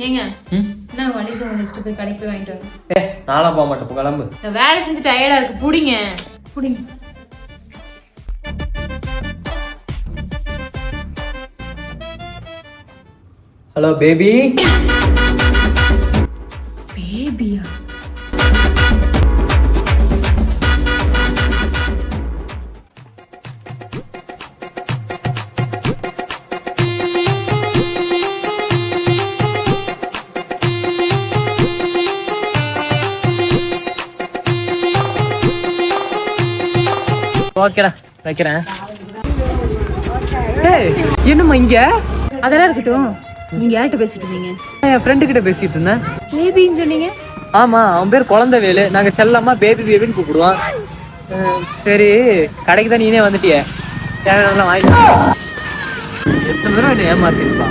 ஏங்க என்ன வலி சொல்லிட்டு போய் கடைக்கு போய் வாங்கிட்டு வரேன். நான்லாம் போக மாட்டேன், கிளம்பு. இந்த வேலை செஞ்சு டயர்டா இருக்கு, புடிங்க புடிங்க. Hello baby. பேபியா? ஓகேடா, வைக்கிறேன். என்னம்மா இங்க? அதெல்லாம் இருக்கட்டும், நீங்க யார்கிட்ட பேசிட்டு இருந்தீங்க? என் ஃப்ரெண்டு கிட்ட பேசிட்டு இருந்தேன். பேபின்னு சொன்னீங்க. ஆமா, அவன் பேர் குழந்தைவேலு. நாங்க செல்லம்மா பேபி பேபின்னு கூப்பிடுவோம். சரி, கடைக்கு தான் நீனே வந்துட்டியே, தேவையானதெல்லாம் வாங்கி. எத்தனை தடவை என்ன ஏமாத்திருப்பா.